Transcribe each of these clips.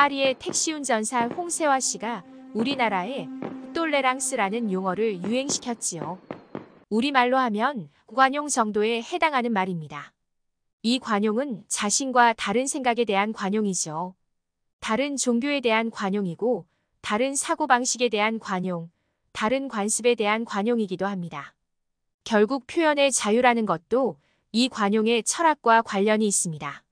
파리의 택시 운전사 홍세화 씨가 우리나라에 똘레랑스라는 용어를 유행시켰지요. 우리말로 하면 관용 정도에 해당하는 말입니다. 이 관용은 자신과 다른 생각에 대한 관용이죠. 다른 종교에 대한 관용이고 다른 사고방식에 대한 관용, 다른 관습에 대한 관용이기도 합니다. 결국 표현의 자유라는 것도 이 관용의 철학과 관련이 있습니다.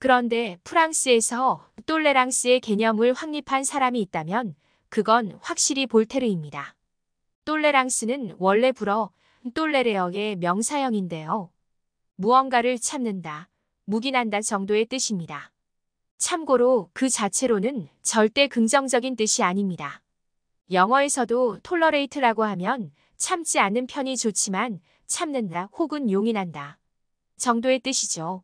그런데 프랑스에서 똘레랑스의 개념을 확립한 사람이 있다면 그건 확실히 볼테르입니다. 똘레랑스는 원래 불어 똘레레어의 명사형인데요. 무언가를 참는다, 묵인한다 정도의 뜻입니다. 참고로 그 자체로는 절대 긍정적인 뜻이 아닙니다. 영어에서도 tolerate라고 하면 참지 않는 편이 좋지만 참는다 혹은 용인한다 정도의 뜻이죠.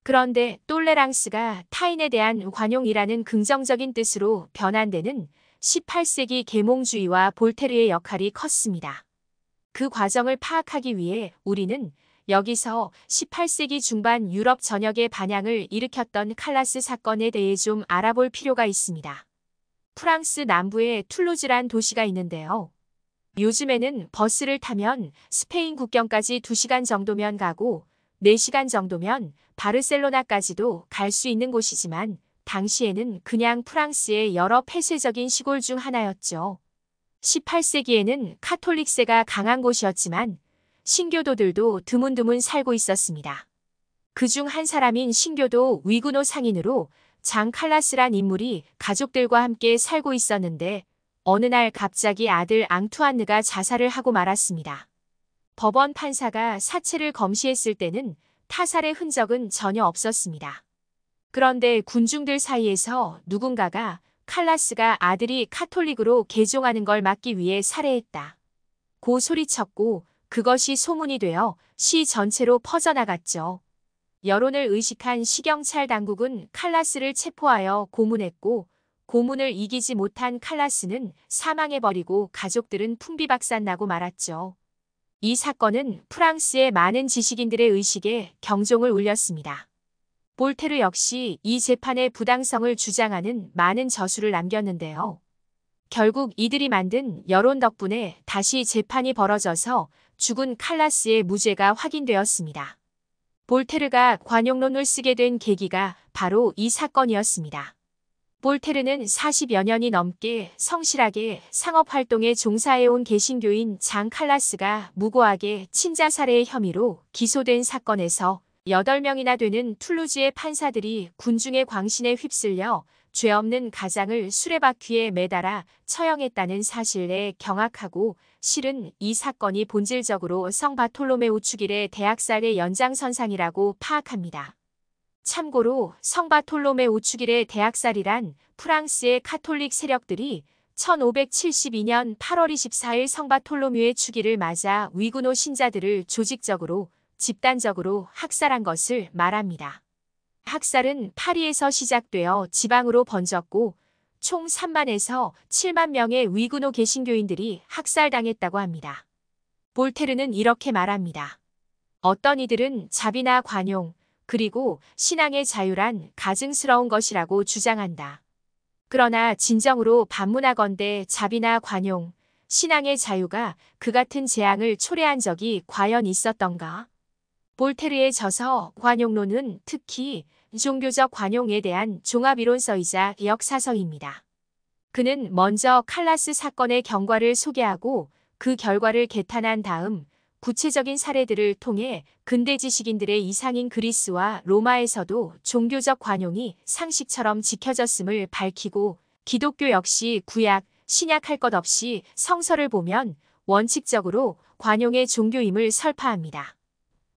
그런데 똘레랑스가 타인에 대한 관용이라는 긍정적인 뜻으로 변한 데는 18세기 계몽주의와 볼테르의 역할이 컸습니다. 그 과정을 파악하기 위해 우리는 여기서 18세기 중반 유럽 전역의 반향을 일으켰던 칼라스 사건에 대해 좀 알아볼 필요가 있습니다. 프랑스 남부에 툴루즈란 도시가 있는데요. 요즘에는 버스를 타면 스페인 국경까지 2시간 정도면 가고 4시간 정도면 바르셀로나까지도 갈 수 있는 곳이지만 당시에는 그냥 프랑스의 여러 폐쇄적인 시골 중 하나였죠. 18세기에는 카톨릭세가 강한 곳이었지만 신교도들도 드문드문 살고 있었습니다. 그중 한 사람인 신교도 위구노 상인으로 장 칼라스란 인물이 가족들과 함께 살고 있었는데 어느 날 갑자기 아들 앙투아느가 자살을 하고 말았습니다. 법원 판사가 사체를 검시했을 때는 타살의 흔적은 전혀 없었습니다. 그런데 군중들 사이에서 누군가가 칼라스가 아들이 카톨릭으로 개종하는 걸 막기 위해 살해했다 고 소리쳤고 그것이 소문이 되어 시 전체로 퍼져나갔죠. 여론을 의식한 시경찰 당국은 칼라스를 체포하여 고문했고 고문을 이기지 못한 칼라스는 사망해버리고 가족들은 풍비박산나고 말았죠. 이 사건은 프랑스의 많은 지식인들의 의식에 경종을 울렸습니다. 볼테르 역시 이 재판의 부당성을 주장하는 많은 저술을 남겼는데요. 결국 이들이 만든 여론 덕분에 다시 재판이 벌어져서 죽은 칼라스의 무죄가 확인되었습니다. 볼테르가 관용론을 쓰게 된 계기가 바로 이 사건이었습니다. 볼테르는 40여 년이 넘게 성실하게 상업활동에 종사해온 개신교인 장 칼라스가 무고하게 친자살해의 혐의로 기소된 사건에서 8명이나 되는 툴루즈의 판사들이 군중의 광신에 휩쓸려 죄 없는 가장을 수레바퀴에 매달아 처형했다는 사실에 경악하고 실은 이 사건이 본질적으로 성 바톨로메우 축일의 대학살의 연장선상이라고 파악합니다. 참고로 성 바톨로메우 축일의 대학살이란 프랑스의 카톨릭 세력들이 1572년 8월 24일 성 바톨로뮤의 축일을 맞아 위구노 신자들을 조직적으로 집단적으로 학살한 것을 말합니다. 학살은 파리에서 시작되어 지방으로 번졌고 총 3만에서 7만 명의 위구노 개신교인들이 학살당했다고 합니다. 볼테르는 이렇게 말합니다. 어떤 이들은 자비나 관용, 그리고 신앙의 자유란 가증스러운 것이라고 주장한다. 그러나 진정으로 반문하건대 자비나 관용, 신앙의 자유가 그 같은 재앙을 초래한 적이 과연 있었던가? 볼테르의 저서 관용론은 특히 종교적 관용에 대한 종합이론서이자 역사서입니다. 그는 먼저 칼라스 사건의 경과를 소개하고 그 결과를 개탄한 다음 구체적인 사례들을 통해 근대 지식인들의 이상인 그리스와 로마에서도 종교적 관용이 상식처럼 지켜졌음을 밝히고 기독교 역시 구약, 신약 할 것 없이 성서를 보면 원칙적으로 관용의 종교임을 설파합니다.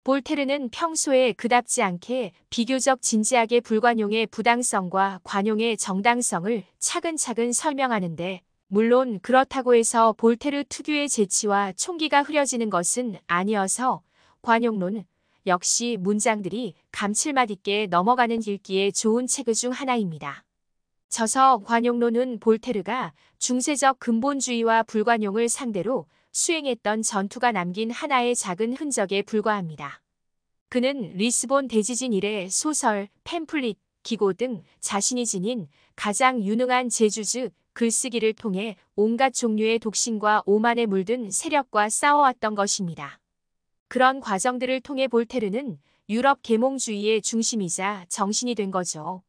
볼테르는 평소에 그답지 않게 비교적 진지하게 불관용의 부당성과 관용의 정당성을 차근차근 설명하는데 물론 그렇다고 해서 볼테르 특유의 재치와 총기가 흐려지는 것은 아니어서 관용론 역시 문장들이 감칠맛 있게 넘어가는 읽기에 좋은 책 중 하나입니다. 저서 관용론은 볼테르가 중세적 근본주의와 불관용을 상대로 수행했던 전투가 남긴 하나의 작은 흔적에 불과합니다. 그는 리스본 대지진 이래 소설, 팸플릿, 기고 등 자신이 지닌 가장 유능한 재주즉 글쓰기를 통해 온갖 종류의 독신과 오만에 물든 세력과 싸워왔던 것입니다. 그런 과정들을 통해 볼테르는 유럽 계몽주의의 중심이자 정신이 된 거죠.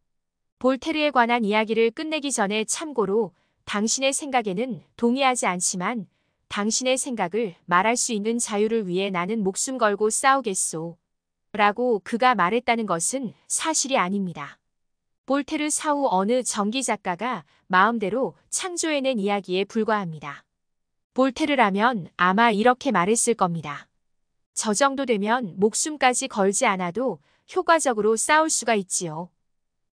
볼테르에 관한 이야기를 끝내기 전에 참고로 당신의 생각에는 동의하지 않지만 당신의 생각을 말할 수 있는 자유를 위해 나는 목숨 걸고 싸우겠소. 라고 그가 말했다는 것은 사실이 아닙니다. 볼테르 사후 어느 전기 작가가 마음대로 창조해낸 이야기에 불과합니다. 볼테르라면 아마 이렇게 말했을 겁니다. 저 정도 되면 목숨까지 걸지 않아도 효과적으로 싸울 수가 있지요.